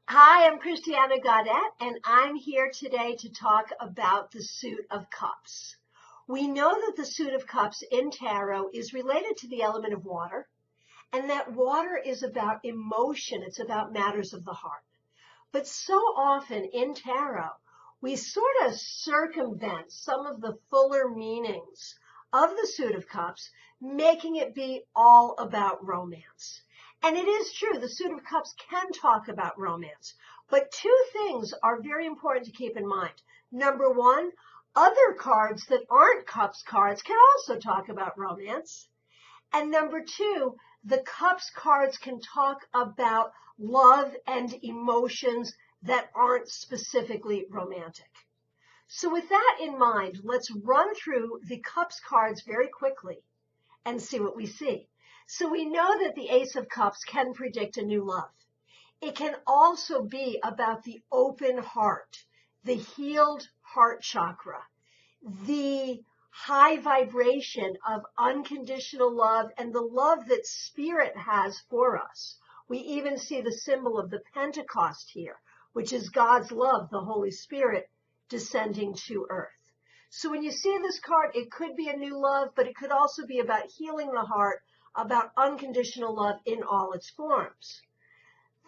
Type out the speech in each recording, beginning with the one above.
Hi, I'm Christiana, and I'm here today to talk about the suit of cups. We know that the suit of cups in tarot is related to the element of water, and that water is about emotion. It's about matters of the heart. But so often in tarot, we sort of circumvent some of the fuller meanings of the suit of cups, making it be all about romance. And it is true, the suit of cups can talk about romance. But two things are very important to keep in mind. Number one, other cards that aren't cups cards can also talk about romance. And number two, the cups cards can talk about love and emotions that aren't specifically romantic. So with that in mind, let's run through the cups cards very quickly and see what we see. So we know that the Ace of Cups can predict a new love. It can also be about the open heart, the healed heart chakra, the high vibration of unconditional love and the love that Spirit has for us. We even see the symbol of the Pentecost here, which is God's love, the Holy Spirit descending to earth. So when you see this card, it could be a new love, but it could also be about healing the heart, about unconditional love in all its forms.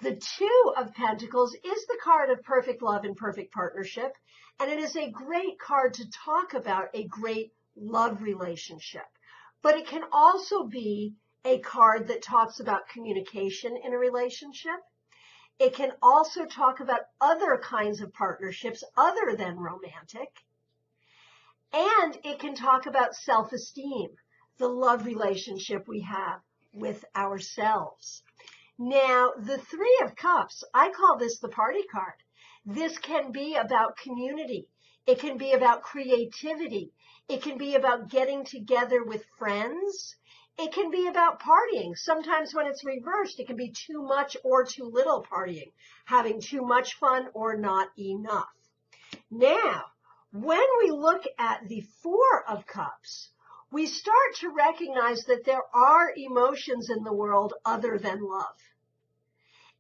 The Two of Pentacles is the card of perfect love and perfect partnership, and it is a great card to talk about a great love relationship. But it can also be a card that talks about communication in a relationship. It can also talk about other kinds of partnerships other than romantic. And it can talk about self-esteem, the love relationship we have with ourselves. Now, the Three of Cups, I call this the party card. This can be about community. It can be about creativity. It can be about getting together with friends. It can be about partying. Sometimes when it's reversed, it can be too much or too little partying, having too much fun or not enough. Now, when we look at the Four of Cups, we start to recognize that there are emotions in the world other than love.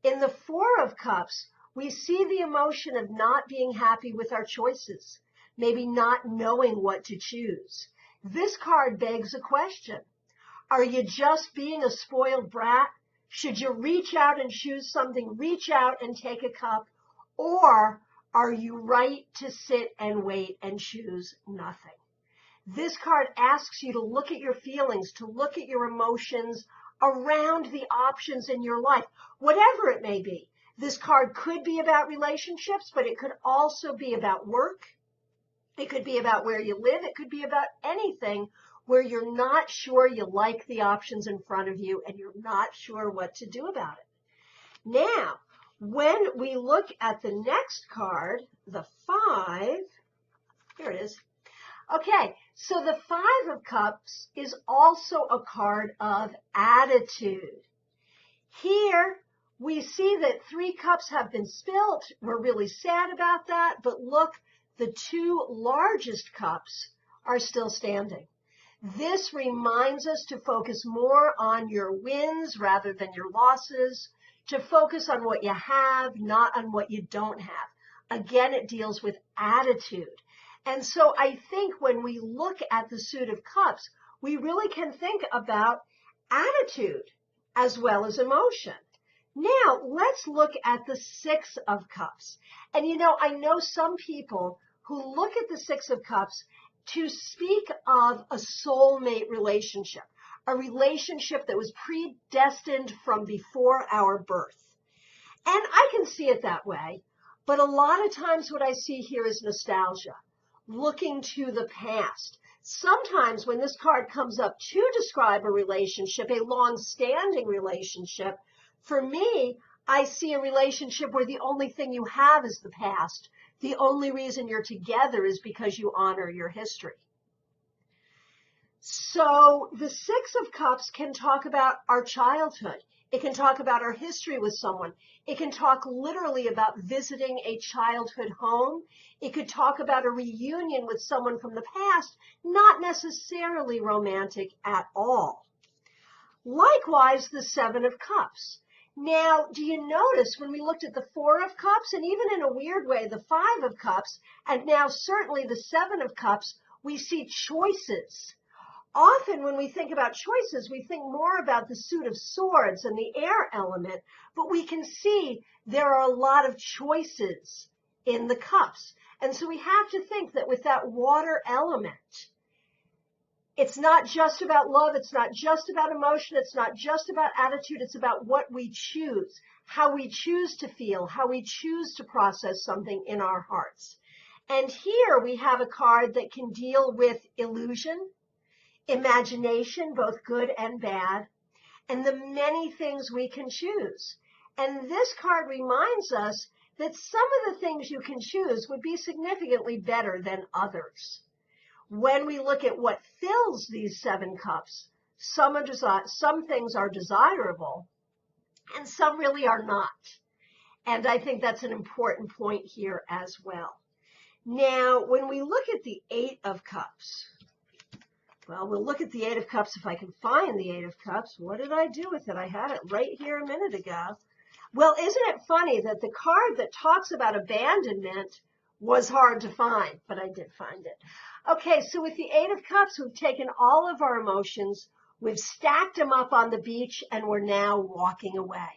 In the Four of Cups, we see the emotion of not being happy with our choices, maybe not knowing what to choose. This card begs a question. Are you just being a spoiled brat? Should you reach out and choose something, reach out and take a cup? Or are you right to sit and wait and choose nothing? This card asks you to look at your feelings, to look at your emotions around the options in your life, whatever it may be. This card could be about relationships, but it could also be about work. It could be about where you live. It could be about anything where you're not sure you like the options in front of you and you're not sure what to do about it. Now, when we look at the next card, the Five, here it is. Okay, so the Five of Cups is also a card of attitude. Here, we see that 3 cups have been spilt. We're really sad about that, but look, the 2 largest cups are still standing. This reminds us to focus more on your wins rather than your losses, to focus on what you have, not on what you don't have. Again, it deals with attitude. And so I think when we look at the suit of cups, we really can think about attitude as well as emotion. Now, let's look at the Six of Cups. And I know some people who look at the Six of Cups to speak of a soulmate relationship, a relationship that was predestined from before our birth. And I can see it that way, but a lot of times what I see here is nostalgia, looking to the past. Sometimes when this card comes up to describe a relationship, a long-standing relationship, for me, I see a relationship where the only thing you have is the past. The only reason you're together is because you honor your history. So the Six of Cups can talk about our childhood. It can talk about our history with someone. It can talk literally about visiting a childhood home. It could talk about a reunion with someone from the past, not necessarily romantic at all. Likewise, the Seven of Cups. Now, do you notice when we looked at the Four of Cups, and even in a weird way, the Five of Cups, and now certainly the Seven of Cups, we see choices. Often when we think about choices, we think more about the suit of swords and the air element, but we can see there are a lot of choices in the cups. And so we have to think that with that water element, it's not just about love, it's not just about emotion, it's not just about attitude, it's about what we choose, how we choose to feel, how we choose to process something in our hearts. And here we have a card that can deal with illusion, imagination, both good and bad, and the many things we can choose. And this card reminds us that some of the things you can choose would be significantly better than others. When we look at what fills these seven cups, some things are desirable and some really are not. And I think that's an important point here as well. Now, when we look at the Eight of Cups, well, we'll look at the Eight of Cups if I can find the Eight of Cups. What did I do with it? I had it right here a minute ago. Well, isn't it funny that the card that talks about abandonment was hard to find, but I did find it. Okay, so with the Eight of Cups, we've taken all of our emotions, we've stacked them up on the beach, and we're now walking away.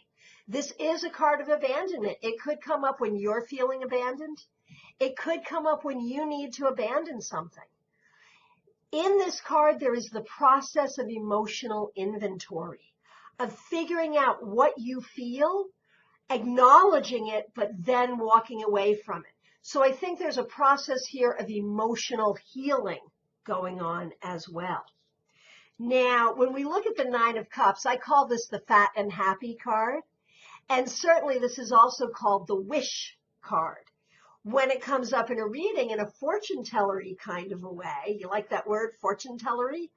This is a card of abandonment. It could come up when you're feeling abandoned. It could come up when you need to abandon something. In this card, there is the process of emotional inventory, of figuring out what you feel, acknowledging it, but then walking away from it. So I think there's a process here of emotional healing going on as well. Now, when we look at the Nine of Cups, I call this the fat and happy card. And certainly this is also called the wish card. When it comes up in a reading in a fortune tellery kind of a way, you like that word, fortune tellery?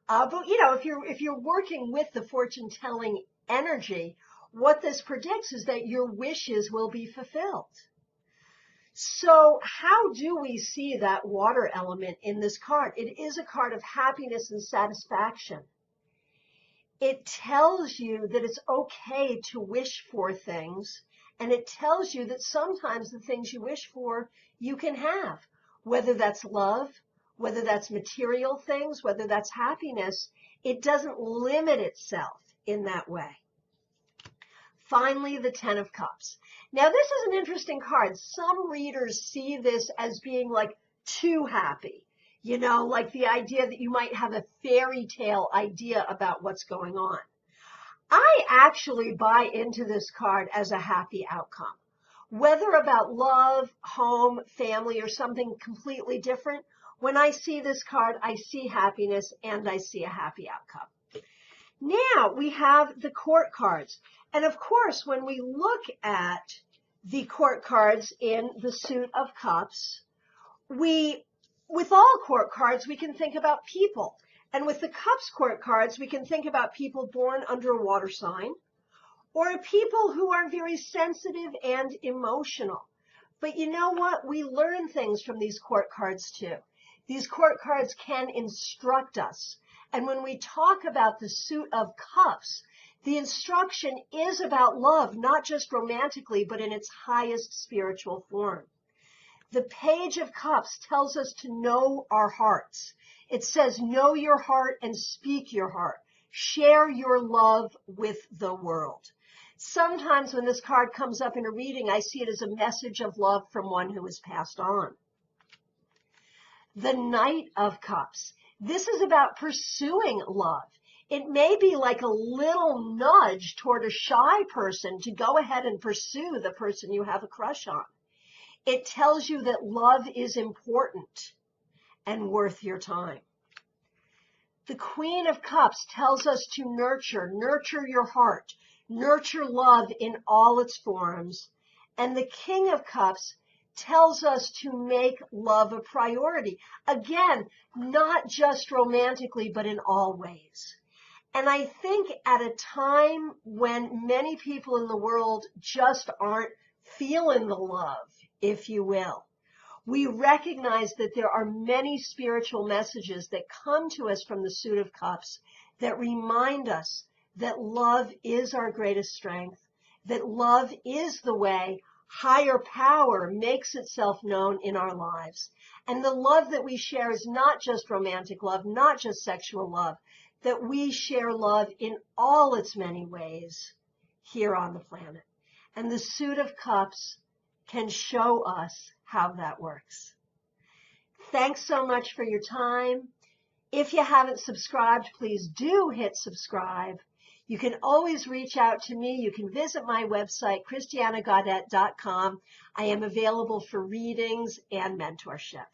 But you know, if you're working with the fortune telling energy, what this predicts is that your wishes will be fulfilled. So how do we see that water element in this card? It is a card of happiness and satisfaction. It tells you that it's okay to wish for things. And it tells you that sometimes the things you wish for, you can have, whether that's love, whether that's material things, whether that's happiness. It doesn't limit itself in that way. Finally, the Ten of Cups. Now, this is an interesting card. Some readers see this as being like too happy, you know, like the idea that you might have a fairy tale idea about what's going on. I actually buy into this card as a happy outcome. Whether about love, home, family, or something completely different, when I see this card, I see happiness and I see a happy outcome. Now we have the court cards. And of course, when we look at the court cards in the suit of cups, with all court cards, we can think about people. And with the cups court cards, we can think about people born under a water sign or people who are very sensitive and emotional. But you know what? We learn things from these court cards too. These court cards can instruct us. And when we talk about the suit of cups, the instruction is about love, not just romantically, but in its highest spiritual form. The Page of Cups tells us to know our hearts. It says, know your heart and speak your heart. Share your love with the world. Sometimes when this card comes up in a reading, I see it as a message of love from one who has passed on. The Knight of Cups. This is about pursuing love. It may be like a little nudge toward a shy person to go ahead and pursue the person you have a crush on. It tells you that love is important and worth your time. The Queen of Cups tells us to nurture your heart, nurture love in all its forms. And the King of Cups tells us to make love a priority. Again, not just romantically, but in all ways. And I think at a time when many people in the world just aren't feeling the love, if you will, we recognize that there are many spiritual messages that come to us from the suit of cups that remind us that love is our greatest strength, that love is the way higher power makes itself known in our lives. And the love that we share is not just romantic love, not just sexual love, that we share love in all its many ways here on the planet. And the suit of cups can show us how that works. Thanks so much for your time. If you haven't subscribed, please do hit subscribe. You can always reach out to me. You can visit my website, christianagaudette.com. I am available for readings and mentorship.